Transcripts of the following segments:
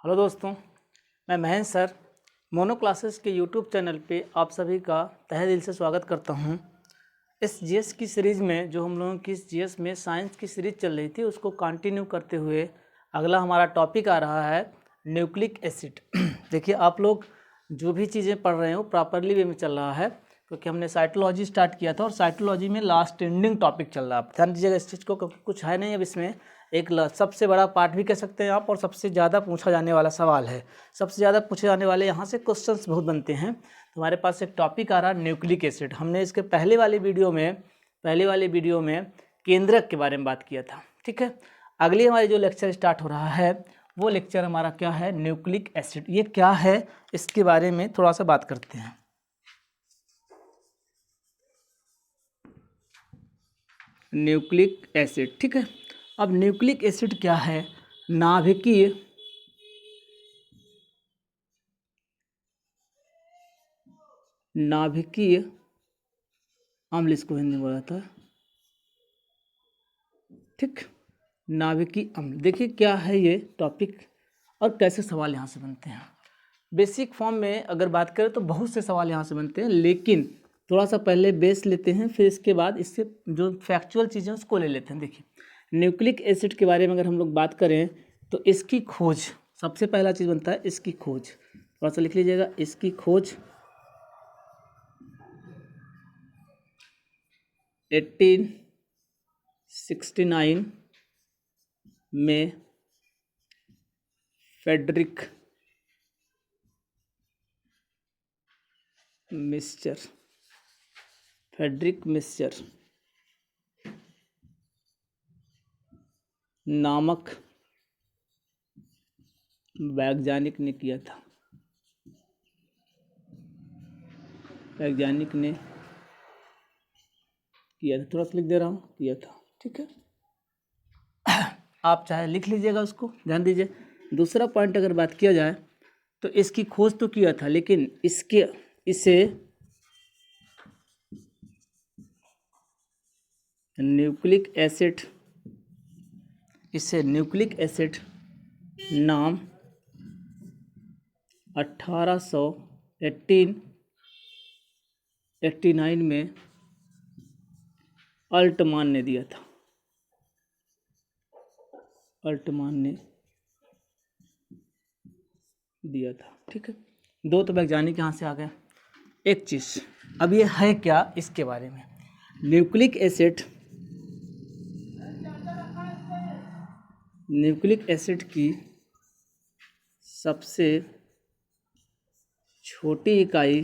Hello दोस्तों, मैं Mahendra sir mono classes के यूट्यूब चैनल पे आप सभी का तहे दिल से स्वागत करता हूं। इस जीएस की सीरीज़ में जो हम लोगों की इस जीएस में साइंस की सीरीज़ चल रही थी उसको कंटिन्यू करते हुए अगला हमारा टॉपिक आ रहा है न्यूक्लिक एसिड। देखिए, आप लोग जो भी चीज़ें पढ़ रहे हो प्रॉपरली वे में चल रहा है, क्योंकि हमने साइटोलॉजी स्टार्ट किया था और साइटोलॉजी में लास्ट एंडिंग टॉपिक चल रहा है। ध्यान दीजिएगा इस चीज़ को, क्योंकि कुछ है नहीं अब इसमें। एक सबसे बड़ा पार्ट भी कह सकते हैं आप, और सबसे ज़्यादा पूछा जाने वाला सवाल है। सबसे ज़्यादा पूछे जाने वाले यहाँ से क्वेश्चंस बहुत बनते हैं। तो हमारे पास एक टॉपिक आ रहा है न्यूक्लिक एसिड। हमने इसके पहले वाले वीडियो में केंद्रक के बारे में बात किया था, ठीक है। अगली हमारी जो लेक्चर स्टार्ट हो रहा है वो लेक्चर हमारा क्या है, न्यूक्लिक एसिड। ये क्या है इसके बारे में थोड़ा सा बात करते हैं। न्यूक्लिक एसिड, ठीक है। अब न्यूक्लिक एसिड क्या है? नाभिकीय अम्ल इसको हिंदी में बोला था, ठीक। नाभिकीय अम्ल। देखिए क्या है ये टॉपिक और कैसे सवाल यहाँ से बनते हैं। बेसिक फॉर्म में अगर बात करें तो बहुत से सवाल यहाँ से बनते हैं, लेकिन थोड़ा सा पहले बेस लेते हैं, फिर इसके बाद इससे जो फैक्चुअल चीज़ें उसको ले लेते हैं। देखिए, न्यूक्लिक एसिड के बारे में अगर हम लोग बात करें तो इसकी खोज, सबसे पहला चीज़ बनता है इसकी खोज। थोड़ा सा लिख लीजिएगा, इसकी खोज 1869 में फ्रेडरिक मिस्चर नामक वैज्ञानिक ने किया था। थोड़ा सा लिख दे रहा हूँ, किया था, ठीक है। आप चाहे लिख लीजिएगा उसको, ध्यान दीजिए। दूसरा पॉइंट अगर बात किया जाए तो इसकी खोज तो किया था, लेकिन इसे न्यूक्लिक एसिड नाम 1889 में अल्टमान ने दिया था। ठीक है। दो तो वैज्ञानिक यहाँ से आ गए। एक चीज़, अब ये है क्या इसके बारे में। न्यूक्लिक एसिड की सबसे छोटी इकाई,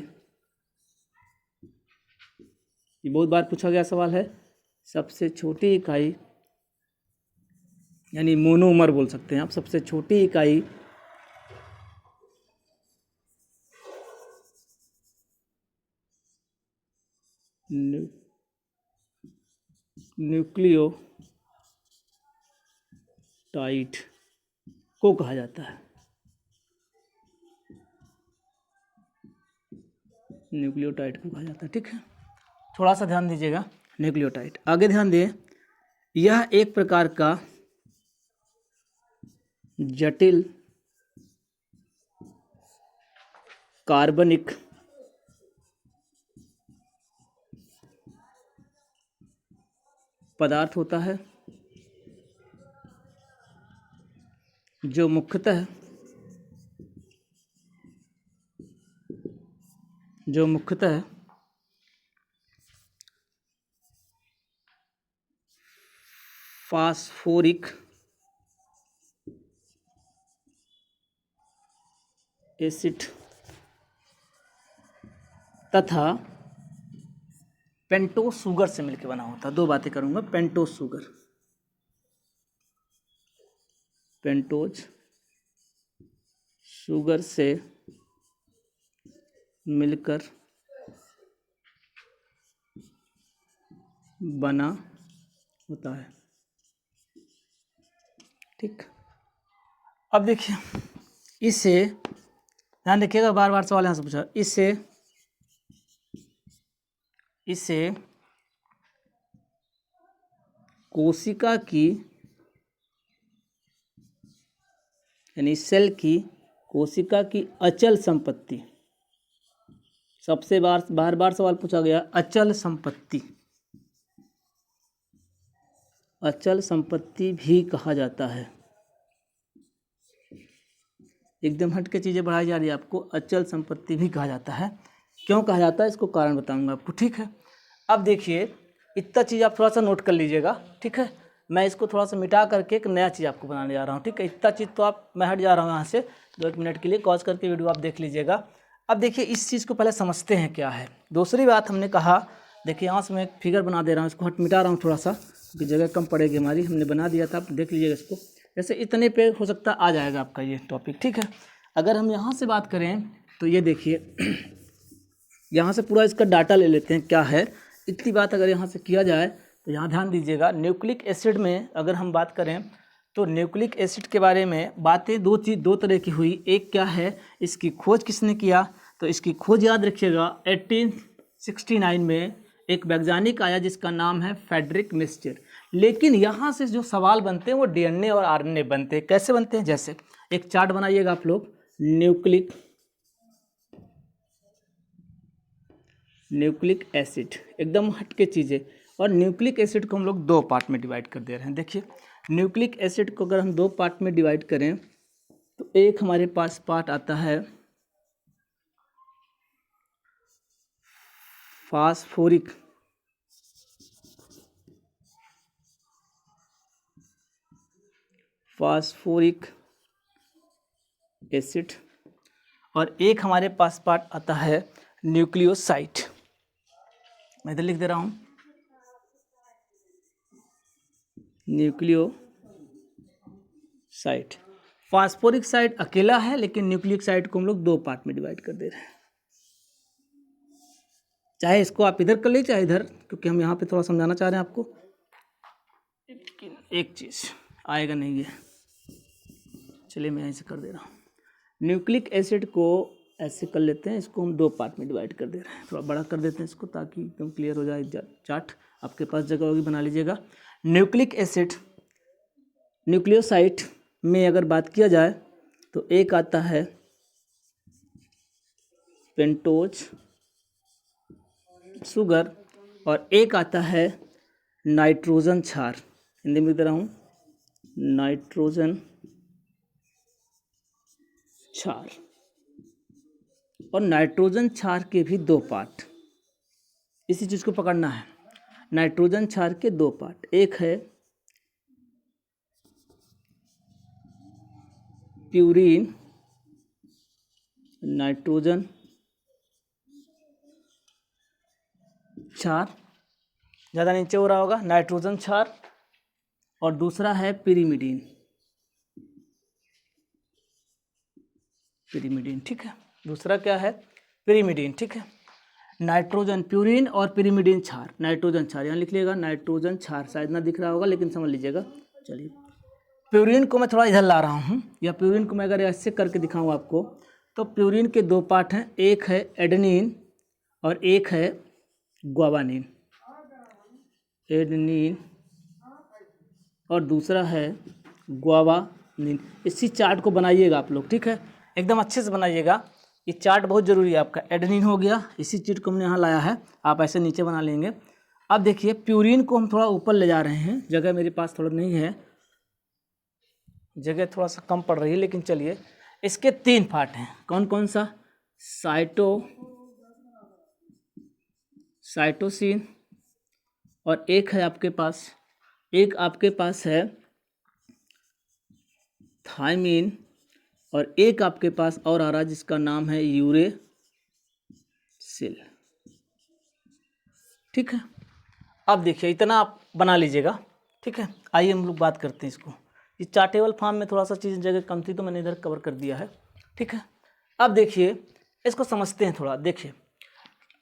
ये बहुत बार पूछा गया सवाल है। सबसे छोटी इकाई यानी मोनोमर बोल सकते हैं आप। सबसे छोटी इकाई न्यूक्लियोटाइड को कहा जाता है। ठीक है। थोड़ा सा ध्यान दीजिएगा, न्यूक्लियोटाइड। आगे ध्यान दें, यह एक प्रकार का जटिल कार्बनिक पदार्थ होता है जो मुख्यतः फास्फोरिक एसिड तथा पेंटोज शुगर से मिलकर बना होता है। दो बातें करूंगा। पेंटोज शुगर से मिलकर बना होता है, ठीक। अब देखिए, इसे ध्यान रखिएगा, बार बार सवाल यहाँ से पूछा। इसे कोशिका की यानी सेल की, कोशिका की अचल संपत्ति। सबसे बार बार सवाल पूछा गया, अचल संपत्ति। अचल संपत्ति भी कहा जाता है। एकदम हट के चीज़ें बढ़ाई जा रही है आपको, अचल संपत्ति भी कहा जाता है। क्यों कहा जाता है इसको कारण बताऊंगा आपको, ठीक है। अब देखिए इतना चीज़ आप थोड़ा सा नोट कर लीजिएगा, ठीक है। मैं इसको थोड़ा सा मिटा करके एक नया चीज़ आपको बनाने जा रहा हूँ, ठीक है। इतना चीज़ तो आप, मैं हट जा रहा हूँ यहाँ से, 2-1 मिनट के लिए पॉज करके वीडियो आप देख लीजिएगा। अब देखिए इस चीज़ को पहले समझते हैं क्या है। दूसरी बात हमने कहा, देखिए यहाँ से मैं एक फिगर बना दे रहा हूँ, इसको मिटा रहा हूँ थोड़ा सा क्योंकि जगह कम पड़ेगी हमारी, हमने बना दिया था, आप देख लीजिएगा इसको। जैसे इतने पे हो सकता आ जाएगा आपका ये टॉपिक, ठीक है। अगर हम यहाँ से बात करें तो ये देखिए यहाँ से पूरा इसका डाटा ले लेते हैं क्या है। इतनी बात अगर यहाँ से किया जाए तो यहाँ ध्यान दीजिएगा, न्यूक्लिक एसिड में अगर हम बात करें तो न्यूक्लिक एसिड के बारे में बातें दो तरह की हुई। एक क्या है, इसकी खोज किसने किया, तो इसकी खोज याद रखिएगा 1869 में एक वैज्ञानिक आया जिसका नाम है फ्रेडरिक मिस्टर। लेकिन यहाँ से जो सवाल बनते हैं वो डीएनए और आरएनए बनते हैं। कैसे बनते हैं, जैसे एक चार्ट बनाइएगा आप लोग, न्यूक्लिक एसिड, एकदम हटके चीज़ें। और न्यूक्लिक एसिड को हम लोग 2 पार्ट में डिवाइड कर दे रहे हैं। देखिए न्यूक्लिक एसिड को अगर हम 2 पार्ट में डिवाइड करें तो एक हमारे पास पार्ट आता है फास्फोरिक एसिड, और एक हमारे पास पार्ट आता है न्यूक्लियोसाइड। मैं इधर लिख दे रहा हूँ, न्यूक्लियोसाइड। फास्फोरिक साइड अकेला है, लेकिन न्यूक्लिक साइड को हम लोग 2 पार्ट में डिवाइड कर दे रहे हैं। चाहे इसको आप इधर कर लीजिए चाहे इधर, क्योंकि हम यहाँ पे थोड़ा समझाना चाह रहे हैं आपको। एक चीज़ आएगा नहीं ये, चलिए मैं ऐसे कर दे रहा हूँ। न्यूक्लिक एसिड को ऐसे कर लेते हैं, इसको हम 2 पार्ट में डिवाइड कर दे रहे हैं। थोड़ा बड़ा कर देते हैं इसको ताकि एकदम क्लियर हो जाए चार्ट। आपके पास जगह होगी बना लीजिएगा। न्यूक्लिक एसिड, न्यूक्लियोसाइड में अगर बात किया जाए तो एक आता है पेंटोज शुगर और एक आता है नाइट्रोजन क्षार। हिंदी में लिख रहा हूँ, नाइट्रोजन क्षार। और नाइट्रोजन क्षार के भी 2 पार्ट, इसी चीज़ को पकड़ना है। नाइट्रोजन क्षार के 2 पार्ट, एक है प्यूरीन नाइट्रोजन क्षार, ज़्यादा नीचे हो रहा होगा, नाइट्रोजन क्षार, और दूसरा है पिरीमिडीन, ठीक है। दूसरा क्या है, पिरीमिडीन, ठीक है। नाइट्रोजन प्यूरिन और पिरीमिडीन क्षार, नाइट्रोजन क्षार यहाँ लिख लीजिएगा, नाइट्रोजन क्षार शायद ना दिख रहा होगा लेकिन समझ लीजिएगा। चलिए प्यूरिन को मैं थोड़ा इधर ला रहा हूँ, या प्यूरिन को मैं अगर ऐसे करके दिखाऊँ आपको, तो प्यूरिन के 2 पार्ट हैं, एक है एडेनिन और एक है ग्वानिन। एडेनिन और दूसरा है ग्वानिन। इसी चार्ट को बनाइएगा आप लोग, ठीक है, एकदम अच्छे से बनाइएगा। ये चार्ट बहुत ज़रूरी है आपका। एडेनिन हो गया, इसी चीज़ को हमने यहाँ लाया है, आप ऐसे नीचे बना लेंगे। अब देखिए प्यूरिन को हम थोड़ा ऊपर ले जा रहे हैं, जगह मेरे पास थोड़ा नहीं है, जगह थोड़ा सा कम पड़ रही है, लेकिन चलिए। इसके 3 पार्ट हैं, कौन कौन सा, साइटोसिन, और एक है आपके पास है थायमिन, और एक आपके पास और आ रहा है जिसका नाम है यूरेसिल, ठीक है। अब देखिए इतना आप बना लीजिएगा, ठीक है। आइए हम लोग बात करते हैं इसको। ये चार्टेबल फॉर्म में थोड़ा सा चीज़ जगह कम थी तो मैंने इधर कवर कर दिया है, ठीक है। अब देखिए इसको समझते हैं थोड़ा। देखिए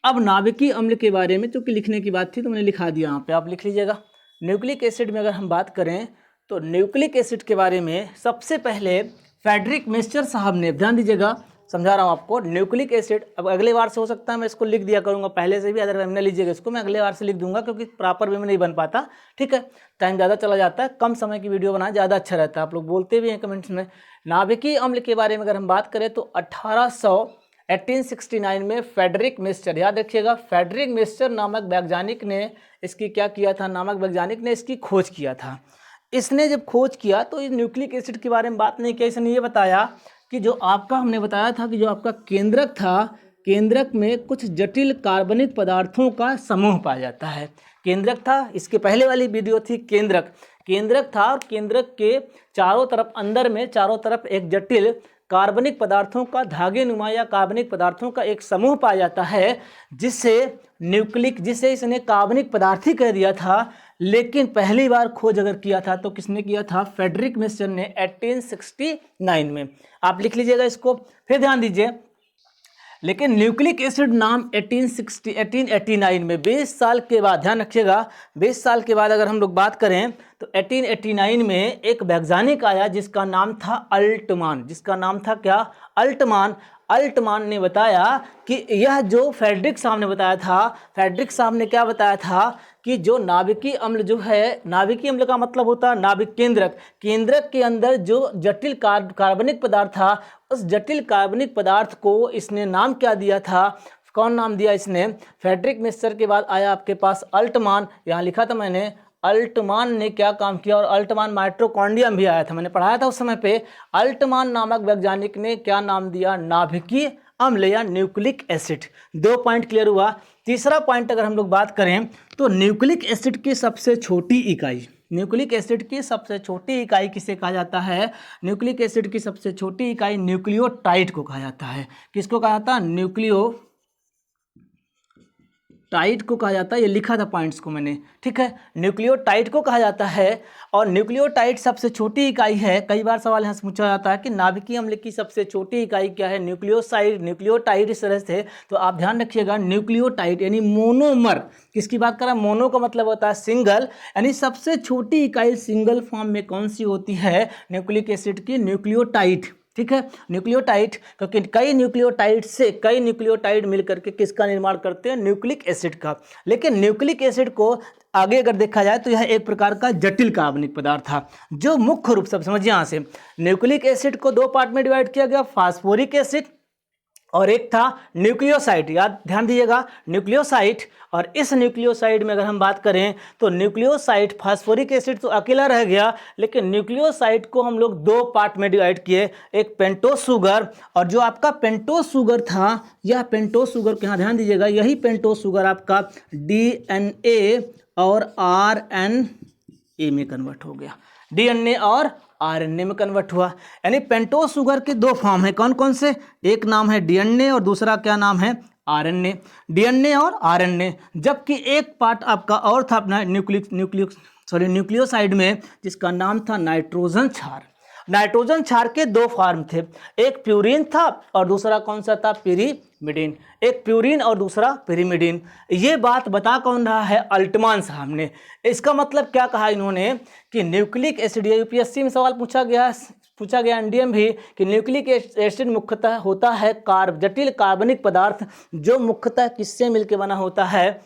अब नाभिकीय अम्ल के बारे में चूँकि लिखने की बात थी तो मैंने लिखा दिया, यहाँ पे आप लिख लीजिएगा। न्यूक्लिक एसिड में अगर हम बात करें तो न्यूक्लिक एसिड के बारे में सबसे पहले फ्रेडरिक मिस्टर साहब ने, ध्यान दीजिएगा समझा रहा हूँ आपको, न्यूक्लिक एसिड। अब अगले बार से हो सकता है मैं इसको लिख दिया करूँगा पहले से भी, अगर हमने लीजिएगा इसको मैं अगले बार से लिख दूंगा क्योंकि प्रॉपर वे में नहीं बन पाता, ठीक है, टाइम ज़्यादा चला जाता है। कम समय की वीडियो बनाए ज़्यादा अच्छा रहता है, आप लोग बोलते भी हैं कमेंट्स में नाभिकीय अम्ल के बारे में अगर हम बात करें तो 1869 में फ्रेडरिक मिस्टर, याद रखिएगा फ्रेडरिक मिस्टर नामक वैज्ञानिक ने इसकी क्या किया था, नामक वैज्ञानिक ने इसकी खोज किया था। इसने जब खोज किया तो इस न्यूक्लिक एसिड के बारे में बात नहीं किया, इसने ये बताया कि जो आपका हमने बताया था कि जो आपका केंद्रक था, केंद्रक में कुछ जटिल कार्बनिक पदार्थों का समूह पाया जाता है। केंद्रक था, इसके पहले वाली वीडियो थी केंद्रक, केंद्रक था और केंद्रक के चारों तरफ, अंदर में चारों तरफ एक जटिल कार्बनिक पदार्थों का धागे नुमा या कार्बनिक पदार्थों का एक समूह पाया जाता है, जिसे इसने कार्बनिक पदार्थ ही कह दिया था। लेकिन पहली बार खोज अगर किया था तो किसने किया था, फ्रेडरिक मिस्टर ने 1869 में। आप लिख लीजिएगा इसको, फिर ध्यान दीजिए। लेकिन न्यूक्लिक एसिड नाम 1889 में 20 साल के बाद, ध्यान रखिएगा 20 साल के बाद अगर हम लोग बात करें तो 1889 में एक वैज्ञानिक आया जिसका नाम था अल्टमान। जिसका नाम था क्या, अल्टमान। अल्टमान ने बताया कि यह जो फ्रेडरिक साहब ने बताया था, फ्रेडरिक साहब ने क्या बताया था कि जो नाभिकीय अम्ल जो है, नाभिकीय अम्ल का मतलब होता है नाभिक केंद्रक, केंद्रक के अंदर जो जटिल कार्बनिक पदार्थ था, उस जटिल कार्बनिक पदार्थ को इसने नाम क्या दिया था, कौन नाम दिया इसने, फ्रेडरिक मिस्टर के बाद आया आपके पास अल्टमान। यहाँ लिखा था मैंने, अल्टमान ने क्या काम किया, और अल्टमान माइटोकॉन्ड्रियम भी आया था, मैंने पढ़ाया था उस समय पे। अल्टमान नामक वैज्ञानिक ने क्या नाम दिया, नाभिकीय अम्ल या न्यूक्लिक एसिड। 2 पॉइंट क्लियर हुआ। तीसरा पॉइंट अगर हम लोग बात करें तो न्यूक्लिक एसिड की सबसे छोटी इकाई, न्यूक्लिक एसिड की सबसे छोटी इकाई किसे कहा जाता है, न्यूक्लिक एसिड की सबसे छोटी इकाई न्यूक्लियोटाइड को कहा जाता है। किसको कहा जाता है, न्यूक्लियोटाइड को कहा जाता है। ये लिखा था पॉइंट्स को मैंने, ठीक है, न्यूक्लियोटाइड को कहा जाता है। और न्यूक्लियोटाइड सबसे छोटी इकाई है। कई बार सवाल यहाँ से पूछा जाता है कि नाभिकीय अम्ल की सबसे छोटी इकाई क्या है, न्यूक्लियोसाइड, न्यूक्लियोटाइड, इस तरह से। तो आप ध्यान रखिएगा न्यूक्लियोटाइड यानी मोनोमर, किसकी बात कर रहा है, मोनो का मतलब होता है सिंगल, यानी सबसे छोटी इकाई सिंगल फॉर्म में कौन सी होती है, न्यूक्लिक एसिड की, न्यूक्लियोटाइड, ठीक है, न्यूक्लियोटाइड। क्योंकि कई न्यूक्लियोटाइड मिलकर के किसका निर्माण करते हैं, न्यूक्लिक एसिड का। लेकिन न्यूक्लिक एसिड को आगे अगर देखा जाए तो यह एक प्रकार का जटिल कार्बनिक पदार्थ था, जो मुख्य रूप से समझिए यहाँ से, न्यूक्लिक एसिड को 2 पार्ट में डिवाइड किया गया, फास्फोरिक एसिड और एक था न्यूक्लियोसाइड। याद ध्यान दीजिएगा, न्यूक्लियोसाइड। और इस न्यूक्लियोसाइड में अगर हम बात करें तो न्यूक्लियोसाइड, फास्फोरिक एसिड तो अकेला रह गया, लेकिन न्यूक्लियोसाइड को हम लोग 2 पार्ट में डिवाइड किए, एक पेंटोस शुगर, और जो आपका पेंटोस शुगर था, यह पेंटोस शुगर के यहाँ ध्यान दीजिएगा, यही पेंटोस शुगर आपका DNA और RNA में कन्वर्ट हो गया, DNA और RNA में कन्वर्ट हुआ। यानी पेंटोस शुगर के 2 फॉर्म है, कौन कौन से, एक नाम है DNA और दूसरा क्या नाम है, RNA, DNA और RNA। जबकि एक पार्ट आपका और था अपना न्यूक्लियोसाइड में, जिसका नाम था नाइट्रोजन क्षार। नाइट्रोजन क्षार के 2 फॉर्म थे, एक प्यूरिन था और दूसरा कौन सा था, पिरीमिडीन। एक प्यूरिन और दूसरा पिरीमिडीन। ये बात बता कौन रहा है, अल्टमान साहब ने। इसका मतलब क्या कहा इन्होंने कि न्यूक्लिक एसिड, यूपीएससी में सवाल पूछा गया एनडीएम भी, कि न्यूक्लिक एसिड मुख्यतः होता है जटिल कार्बनिक पदार्थ, जो मुख्यतः किससे मिलकर बना होता है,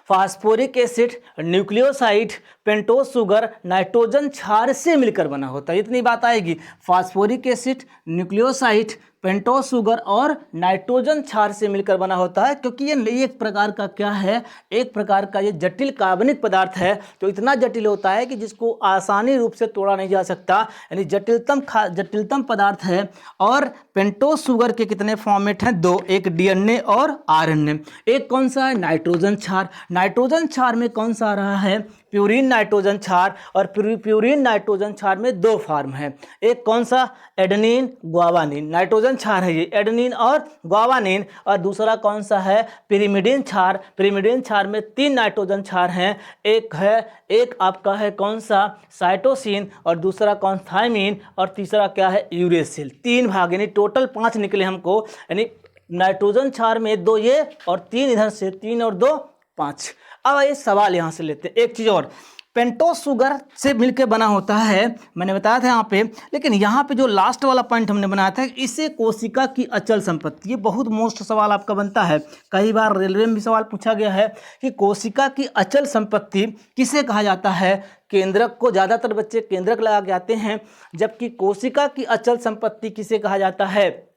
phosphoric acid, nucleoside, pentose sugar, nitrogen क्षार से मिलकर बना होता है। इतनी बात आएगी, phosphoric acid, nucleoside, pentose sugar और नाइट्रोजन क्षार से मिलकर बना होता है। क्योंकि ये एक प्रकार का क्या है, एक प्रकार का ये जटिल कार्बनिक पदार्थ है, तो इतना जटिल होता है कि जिसको आसानी रूप से तोड़ा नहीं जा सकता, यानी जटिलतम पदार्थ है। और पेंटोस शुगर के कितने फॉर्मेट हैं, 2, एक DNA और RNA। एक कौन सा है, नाइट्रोजन क्षार। नाइट्रोजन क्षार में कौन सा आ रहा है, प्यूरिन नाइट्रोजन क्षार। और प्यूरिन नाइट्रोजन क्षार में 2 फॉर्म है, एक कौन सा, एडेनिन ग्वावानिन, नाइट्रोजन क्षार है ये, एडेनिन और ग्वावानिन। और दूसरा कौन सा है, पिरीमिडीन क्षार। पिरीमिडीन क्षार में 3 नाइट्रोजन क्षार हैं, एक आपका है कौन सा, साइटोसिन, और दूसरा कौन, थायमीन, और तीसरा क्या है, यूरेसिल। 3 भाग, यानी टोटल 5 निकले हमको, यानी नाइट्रोजन क्षार में 2 ये और 3 इधर से, 3 और 2 5। अब ये सवाल यहाँ से लेते हैं, एक चीज़ और, पेंटोस शुगर से मिलकर बना होता है, मैंने बताया था यहाँ पे। लेकिन यहाँ पे जो लास्ट वाला पॉइंट हमने बनाया था, इसे कोशिका की अचल संपत्ति, ये बहुत मोस्ट सवाल आपका बनता है, कई बार रेलवे में भी सवाल पूछा गया है कि कोशिका की अचल संपत्ति किसे कहा जाता है, केंद्रक को ज़्यादातर बच्चे केंद्रक लगा के आते हैं, जबकि कोशिका की अचल संपत्ति किसे कहा जाता है?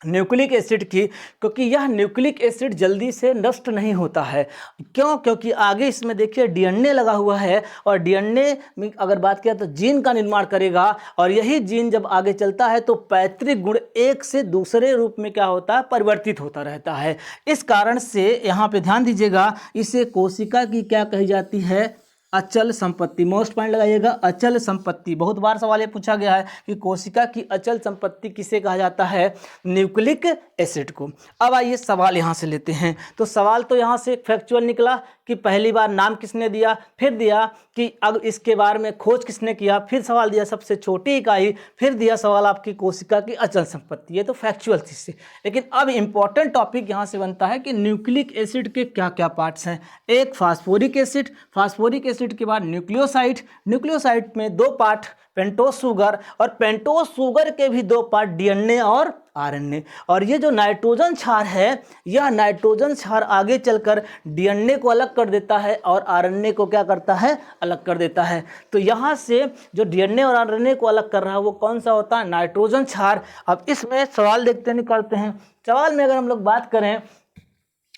न्यूक्लिक एसिड की, क्योंकि यह न्यूक्लिक एसिड जल्दी से नष्ट नहीं होता है। क्यों? क्योंकि आगे इसमें देखिए डीएनए लगा हुआ है, और डीएनए में अगर बात किया तो जीन का निर्माण करेगा, और यही जीन जब आगे चलता है तो पैतृक गुण एक से दूसरे रूप में क्या होता है? परिवर्तित होता रहता है। इस कारण से यहाँ पे ध्यान दीजिएगा, इसे कोशिका की क्या कही जाती है? अचल संपत्ति। मोस्ट पॉइंट लगाइएगा, अचल संपत्ति। बहुत बार सवाल ये पूछा गया है कि कोशिका की अचल संपत्ति किसे कहा जाता है? न्यूक्लिक एसिड को। अब आइए सवाल यहाँ से लेते हैं। तो सवाल तो यहाँ से फैक्चुअल निकला कि पहली बार नाम किसने दिया, फिर दिया कि अब इसके बारे में खोज किसने किया, फिर सवाल दिया सबसे छोटी इकाई, फिर दिया सवाल आपकी कोशिका की अचल संपत्ति। ये तो फैक्चुअल चीज़ से। लेकिन अब इम्पॉर्टेंट टॉपिक यहाँ से बनता है कि न्यूक्लिक एसिड के क्या क्या पार्ट्स हैं। एक फास्फोरिक एसिड, फास्फोरिक एसिड के बाद न्यूक्लियोसाइड, न्यूक्लियोसाइड में दो पार्ट पेंटोस शुगर, और पेंटोस शुगर के भी दो पार्ट डीएनए और आरएनए। और ये जो नाइट्रोजन क्षार है, यह नाइट्रोजन क्षार आगे चलकर डीएनए को अलग कर देता है और आरएनए को क्या करता है? अलग कर देता है। तो यहाँ से जो डीएनए और आरएनए को अलग कर रहा है वो कौन सा होता है? नाइट्रोजन क्षार। अब इसमें सवाल देखते हैं, निकालते हैं। सवाल में अगर हम लोग बात करें,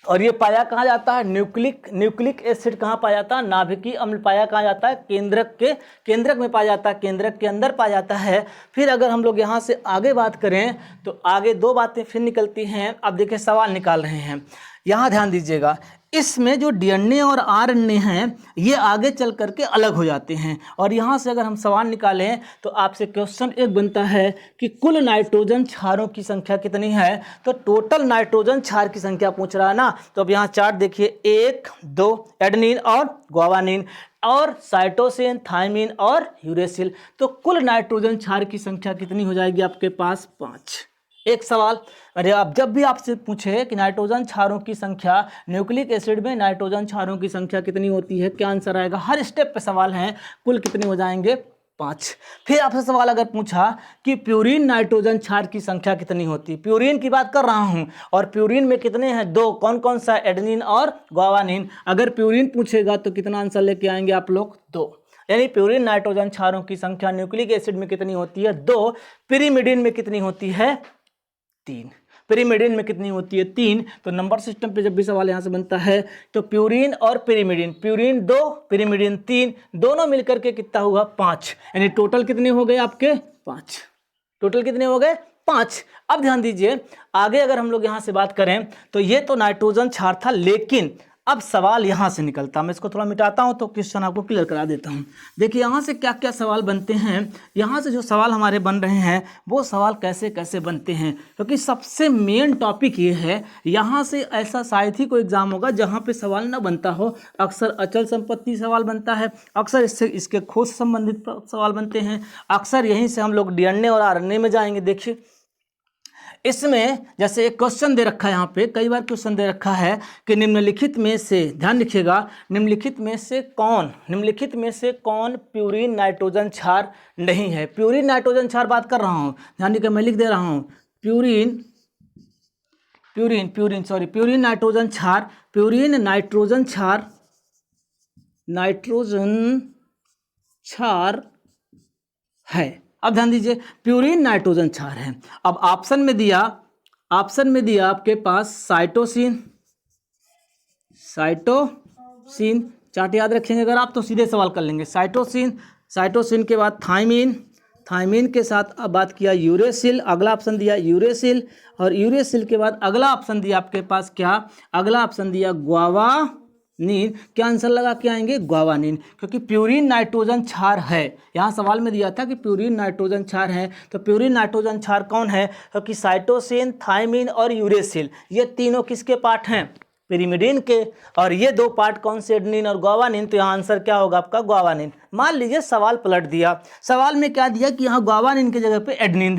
और ये पाया कहाँ जाता है? न्यूक्लिक एसिड कहाँ पाया जाता है? नाभिकीय अम्ल पाया कहाँ जाता है? केंद्रक में पाया जाता है, केंद्रक के अंदर पाया जाता है। फिर अगर हम लोग यहाँ से आगे बात करें तो आगे दो बातें फिर निकलती हैं। अब देखिए सवाल निकाल रहे हैं, यहाँ ध्यान दीजिएगा। इसमें जो डीएनए और आरएनए हैं ये आगे चल करके अलग हो जाते हैं, और यहाँ से अगर हम सवाल निकालें तो आपसे क्वेश्चन एक बनता है कि कुल नाइट्रोजन क्षारों की संख्या कितनी है? तो टोटल नाइट्रोजन क्षार की संख्या पूछ रहा है ना। तो अब यहाँ चार्ट देखिए, 1 2 एडेनिन और ग्वानिन, और साइटोसिन, थायमिन और यूरेसिल। तो कुल नाइट्रोजन क्षार की संख्या कितनी हो जाएगी आपके पास? 5। एक सवाल, अरे अब जब भी आपसे पूछे कि नाइट्रोजन क्षारों की संख्या, न्यूक्लिक एसिड में नाइट्रोजन क्षारों की संख्या कितनी होती है, क्या आंसर आएगा? हर स्टेप पे सवाल हैं, कुल कितने हो जाएंगे? 5। फिर आपसे सवाल अगर पूछा कि प्यूरिन नाइट्रोजन क्षार की संख्या कितनी होती है, प्यूरिन की बात कर रहा हूँ, और प्यूरिन में कितने हैं? 2। कौन कौन सा? एडेनिन और ग्वानिन। अगर प्यूरिन पूछेगा तो कितना आंसर लेके आएंगे आप लोग? 2। यानी प्यूरिन नाइट्रोजन क्षारों की संख्या न्यूक्लिक एसिड में कितनी होती है? 2। पिरिमिडिन में कितनी होती है? 3। पिरिमिडिन में कितनी होती है? 3। तो नंबर सिस्टम पे जब भी सवाल यहाँ से बनता है तो प्यूरिन और पिरिमिडिन, प्यूरिन 2 पिरिमिडिन 3, दोनों मिलकर के कितना हुआ? 5। यानी टोटल कितने हो गए आपके? 5। टोटल कितने हो गए? 5। अब ध्यान दीजिए, आगे अगर हम लोग यहाँ से बात करें तो ये तो नाइट्रोजन क्षार था, लेकिन अब सवाल यहाँ से निकलता, मैं इसको थोड़ा मिटाता हूँ तो क्वेश्चन आपको क्लियर करा देता हूँ। देखिए यहाँ से क्या क्या सवाल बनते हैं, यहाँ से जो सवाल हमारे बन रहे हैं वो सवाल कैसे कैसे बनते हैं, क्योंकि सबसे मेन टॉपिक ये है। यहाँ से ऐसा शायद ही कोई एग्जाम होगा जहाँ पे सवाल ना बनता हो। अक्सर अचल संपत्ति सवाल बनता है, अक्सर इसके खोज से संबंधित सवाल बनते हैं, अक्सर यहीं से हम लोग डीएनए और आरएनए में जाएंगे। देखिए इसमें जैसे एक क्वेश्चन दे रखा है, यहाँ पे कई बार क्वेश्चन दे रखा है कि निम्नलिखित में से, ध्यान रखिएगा, निम्नलिखित में से कौन प्यूरिन नाइट्रोजन क्षार नहीं है? प्यूरिन नाइट्रोजन क्षार बात कर रहा हूँ, ध्यान दीजिए, मैं लिख दे रहा हूँ प्यूरिन नाइट्रोजन क्षार है। अब ध्यान दीजिए, प्यूरिन नाइट्रोजन क्षार है। अब ऑप्शन में दिया आपके पास साइटोसिन, चार्ट याद रखेंगे अगर आप तो सीधे सवाल कर लेंगे। साइटोसिन के बाद थायमिन के साथ अब बात किया यूरेसिल, अगला ऑप्शन दिया यूरेसिल, और यूरेसिल के बाद अगला ऑप्शन दिया आपके पास क्या? अगला ऑप्शन दिया ग्वानिन। क्या आंसर लगा के आएंगे? ग्वानिन, क्योंकि प्यूरिन नाइट्रोजन क्षार है। यहाँ सवाल में दिया था कि प्यूरिन नाइट्रोजन क्षार है, तो प्यूरिन नाइट्रोजन क्षार कौन है? क्योंकि साइटोसिन, थायमिन और यूरेसिल ये तीनों किसके पार्ट हैं? पिरिमिडिन के, और ये दो पार्ट कौन से? एडेनिन और ग्वानिन। तो यहाँ आंसर क्या होगा आपका? ग्वानिन। मान लीजिए सवाल पलट दिया, सवाल में क्या दिया कि यहाँ ग्वानिन की जगह पे एडेनिन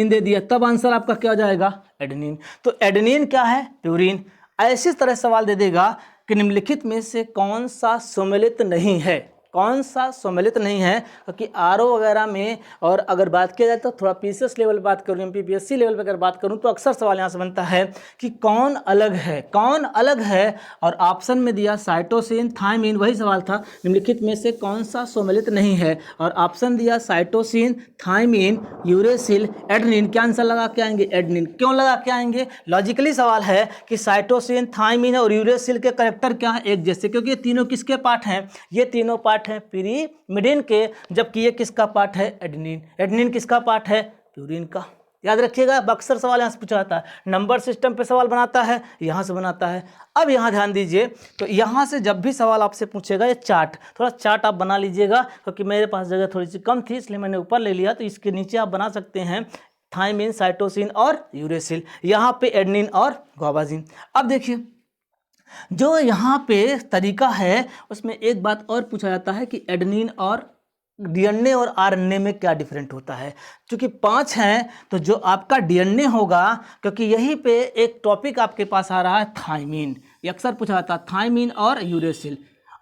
दे दिया, तब आंसर आपका क्या हो जाएगा? एडेनिन। तो एडेनिन क्या है? प्यूरिन। ऐसी तरह सवाल दे देगा कि निम्नलिखित में से कौन सा सम्मिलित नहीं है, कौन सा सम्मिलित नहीं है, क्योंकि आरओ वगैरह में, और अगर बात किया जाए तो थोड़ा पीसीएस लेवल पर बात करूँ, एमपीपीएससी लेवल पर अगर बात करूँ तो अक्सर सवाल यहाँ से बनता है कि कौन अलग है, कौन अलग है। और ऑप्शन में दिया साइटोसिन, थायमीन, वही सवाल था, निम्नलिखित में से कौन सा सम्मिलित नहीं है, और ऑप्शन दिया साइटोसिन, थायमीन, यूरेसिल, एडेनिन। क्या आंसर लगा के आएंगे? एडेनिन। क्यों लगा के आएंगे? लॉजिकली सवाल है कि साइटोसिन, थायमीन और यूरेसिल के कैरेक्टर क्या है? एक जैसे, क्योंकि ये तीनों किसके पार्ट हैं? ये तीनों पार्ट हैं पिरिमिडिन के, जबकि ये किसका पार्ट है? एडेनिन। एडेनिन किसका पार्ट है? प्यूरिन का। याद रखिएगा, अक्सर सवाल यहाँ से पूछा जाता है, नंबर सिस्टम पे सवाल बनाता है, यहाँ से बनाता है। अब यहाँ ध्यान दीजिए, तो यहाँ से जब भी सवाल आपसे पूछेगा, ये चार्ट, थोड़ा चार्ट आप बना लीजिएगा, क्योंकि मेरे पास जगह थोड़ी सी कम थी इसलिए मैंने ऊपर ले लिया, तो इसके नीचे आप बना सकते हैं थायमीन, साइटोसिन और यूरेसिल, यहाँ पे एडेनिन और ग्वाबाजिन। अब देखिए, जो यहाँ पे तरीका है उसमें एक बात और पूछा जाता है कि एडेनिन और डीएनए और आरएनए में क्या डिफरेंट होता है। क्योंकि 5 हैं तो जो आपका डीएनए होगा, क्योंकि यहीं पे एक टॉपिक आपके पास आ रहा है थायमीन, ये अक्सर पूछा जाता है, थायमीन और यूरेसिल।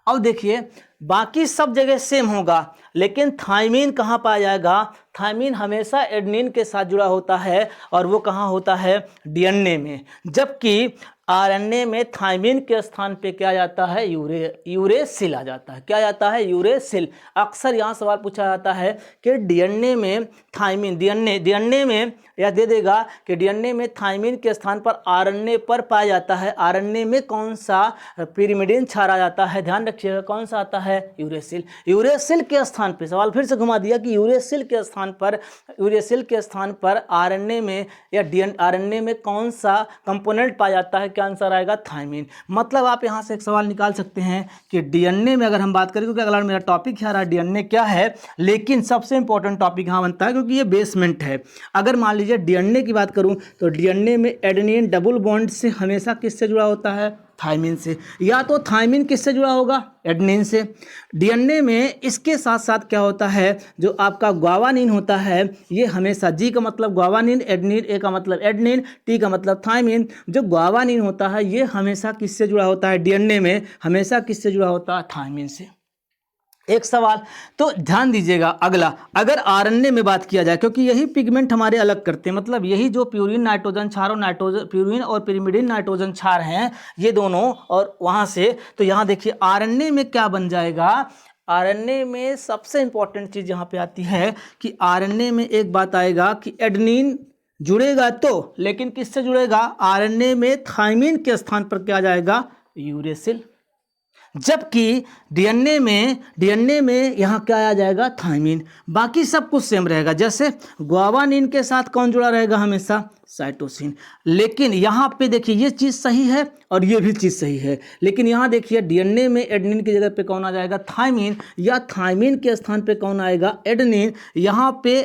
अब देखिए, बाकी सब जगह सेम होगा, लेकिन थायमीन कहाँ पाया जाएगा? थायमीन हमेशा एडेनिन के साथ जुड़ा होता है, और वो कहाँ होता है? डीएनए में। जबकि आरएनए में थायमीन के स्थान पे क्या जाता है? यूरेसिल आ जाता है। क्या जाता है? यूरेसिल। अक्सर यहाँ सवाल पूछा जाता है कि डीएनए में थायमीन, डीएनए में यह दे देगा कि डीएनए में थायमीन के स्थान पर आरएनए पर पाया जाता है, आरएनए में कौन सा पिरिमिडिन क्षार आ जाता है? ध्यान रखिएगा, कौन सा आता है? यूरेसिल। यूरेसिल के स्थान पे सवाल फिर से घुमा दिया कि यूरेसिल के स्थान पर आरएनए में या आरएनए में कौन सा कंपोनेंट पाया जाता है? क्या आंसर आएगा? थायमीन। मतलब आप यहाँ से एक सवाल निकाल सकते हैं कि डीएनए में अगर हम बात करें, क्योंकि अगला मेरा टॉपिक है डीएनए क्या है, लेकिन सबसे इंपॉर्टेंट टॉपिक यहाँ बनता है क्योंकि ये बेसमेंट है। अगर मान लीजिए डीएनए की बात करूँ तो डीएनए में एडेनिन डबल बॉन्ड से हमेशा किससे जुड़ा होता है? थायमीन से। या तो थायमीन किससे जुड़ा होगा? एडेनिन से। डीएनए में इसके साथ साथ क्या होता है, जो आपका ग्वावानिन होता है, ये हमेशा, जी का मतलब ग्वावानिन, एडेनिन, ए का मतलब एडेनिन, टी का मतलब थायमीन, जो ग्वावानिन होता है ये हमेशा किससे जुड़ा होता है? डीएनए में हमेशा किससे जुड़ा होता है? थायमीन से। एक सवाल तो ध्यान दीजिएगा अगला, अगर आरएनए में बात किया जाए, क्योंकि यही पिगमेंट हमारे अलग करते हैं, मतलब यही जो प्यूरिन नाइट्रोजन क्षार और प्यूरिन और पिरिमिडिन नाइट्रोजन क्षार हैं, ये दोनों, और वहाँ से तो यहाँ देखिए आरएनए में क्या बन जाएगा? आरएनए में सबसे इंपॉर्टेंट चीज़ यहाँ पे आती है कि आरएनए में एक बात आएगा कि एडेनिन जुड़ेगा तो, लेकिन किससे जुड़ेगा? आरएनए में थायमीन के स्थान पर क्या जाएगा? यूरेसिल। जबकि डीएनए में यहाँ क्या आ जाएगा? थायमीन। बाकी सब कुछ सेम रहेगा, जैसे ग्वावानिन के साथ कौन जुड़ा रहेगा? हमेशा साइटोसिन। लेकिन यहाँ पे देखिए ये चीज़ सही है और ये भी चीज़ सही है, लेकिन यहाँ देखिए डीएनए में एडेनिन की जगह पे कौन आ जाएगा? थायमीन। या थायमीन के स्थान पे कौन आएगा? एडेनिन। यहाँ पे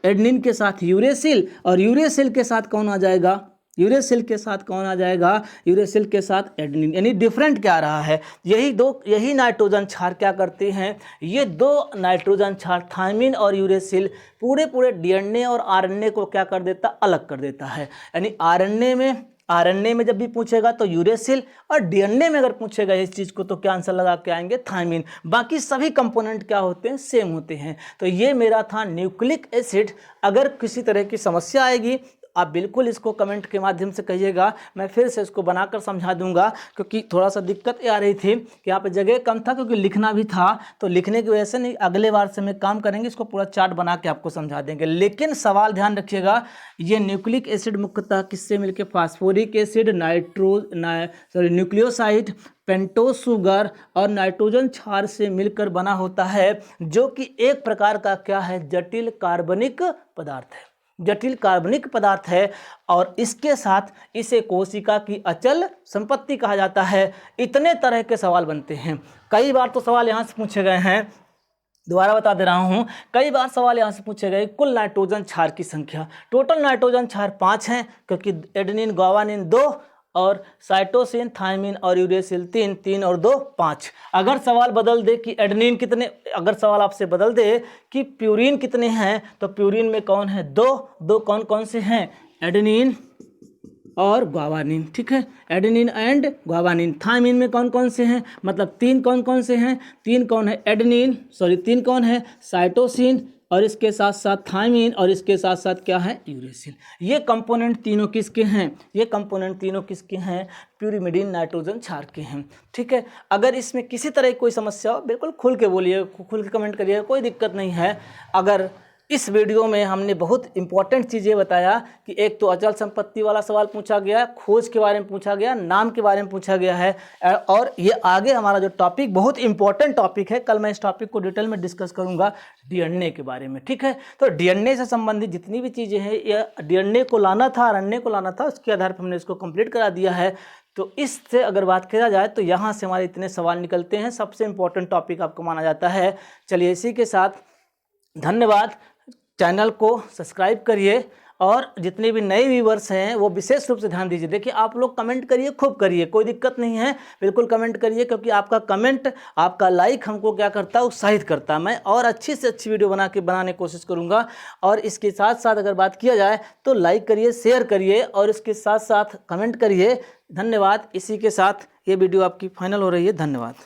एडेनिन के साथ यूरेसिल, और यूरेसिल के साथ कौन आ जाएगा? यूरेसिल के साथ कौन आ जाएगा? यूरेसिल के साथ एडेनिन। यानी डिफरेंट क्या रहा है? यही नाइट्रोजन क्षार क्या करते हैं? ये दो नाइट्रोजन क्षार थायमीन और यूरेसिल पूरे डीएनए और आरएनए को क्या कर देता? अलग कर देता है। यानी आरएनए में जब भी पूछेगा तो यूरेसिल, और डीएनए में अगर पूछेगा इस चीज़ को तो क्या आंसर लगा के आएंगे? थायमीन। बाकी सभी कंपोनेंट क्या होते हैं? सेम होते हैं। तो ये मेरा था न्यूक्लिक एसिड। अगर किसी तरह की समस्या आएगी आप बिल्कुल इसको कमेंट के माध्यम से कहिएगा, मैं फिर से इसको बनाकर समझा दूंगा, क्योंकि थोड़ा सा दिक्कत ये आ रही थी कि यहाँ पे जगह कम था, क्योंकि लिखना भी था, तो लिखने की वजह से नहीं, अगले बार से मैं काम करेंगे, इसको पूरा चार्ट बना के आपको समझा देंगे। लेकिन सवाल ध्यान रखिएगा, ये न्यूक्लिक एसिड मुख्यतः किससे मिलकर? Phosphoric acid, nucleoside, pentose sugar और नाइट्रोजन क्षार से मिलकर बना होता है, जो कि एक प्रकार का क्या है? जटिल कार्बनिक पदार्थ है। जटिल कार्बनिक पदार्थ है, और इसके साथ इसे कोशिका की अचल संपत्ति कहा जाता है। इतने तरह के सवाल बनते हैं। कई बार तो सवाल यहाँ से पूछे गए हैं, दोबारा बता दे रहा हूँ, कई बार सवाल यहाँ से पूछे गए कुल नाइट्रोजन क्षार की संख्या। टोटल नाइट्रोजन क्षार 5 हैं, क्योंकि एडेनिन ग्वावानिन 2 और साइटोसिन, थायमीन और यूरेसिल 3 और 2 5। अगर सवाल बदल दे कि एडेनिन कितने, अगर सवाल आपसे बदल दे कि प्यूरिन कितने हैं, तो प्यूरिन में कौन है? 2 कौन कौन से हैं? एडेनिन और ग्वानिन, ठीक है, एडेनिन एंड ग्वानिन। थायमिन में कौन कौन से हैं, मतलब 3 कौन कौन से हैं, 3 कौन है एडेनिन, सॉरी 3 कौन है साइटोसिन, और इसके साथ साथ थायमिन, और इसके साथ साथ क्या है यूरेसिल। ये कंपोनेंट तीनों किसके हैं, ये कंपोनेंट तीनों किसके हैं, प्यूरिमिडीन नाइट्रोजन क्षार के हैं, ठीक है। अगर इसमें किसी तरह की कोई समस्या हो बिल्कुल खुल के बोलिए, खुल के कमेंट करिए, कोई दिक्कत नहीं है। अगर इस वीडियो में हमने बहुत इंपॉर्टेंट चीज़ें बताया कि एक तो अचल संपत्ति वाला सवाल पूछा गया, खोज के बारे में पूछा गया, नाम के बारे में पूछा गया है, और ये आगे हमारा जो टॉपिक बहुत इंपॉर्टेंट टॉपिक है, कल मैं इस टॉपिक को डिटेल में डिस्कस करूंगा डीएनए के बारे में, ठीक है। तो डीएनए से संबंधित जितनी भी चीज़ें हैं, ये डीएनए को लाना था, आरएनए को लाना था, उसके आधार पर हमने इसको कंप्लीट करा दिया है। तो इससे अगर बात किया जाए तो यहाँ से हमारे इतने सवाल निकलते हैं, सबसे इंपॉर्टेंट टॉपिक आपको माना जाता है। चलिए इसी के साथ धन्यवाद। चैनल को सब्सक्राइब करिए, और जितने भी नए व्यूवर्स हैं वो विशेष रूप से ध्यान दीजिए। देखिए आप लोग कमेंट करिए, खूब करिए, कोई दिक्कत नहीं है, बिल्कुल कमेंट करिए, क्योंकि आपका कमेंट, आपका लाइक हमको क्या करता है, उत्साहित करता है। मैं और अच्छी से अच्छी वीडियो बनाने की कोशिश करूँगा। और इसके साथ साथ अगर बात किया जाए तो लाइक करिए, शेयर करिए, और इसके साथ साथ कमेंट करिए। धन्यवाद। इसी के साथ ये वीडियो आपकी फाइनल हो रही है। धन्यवाद।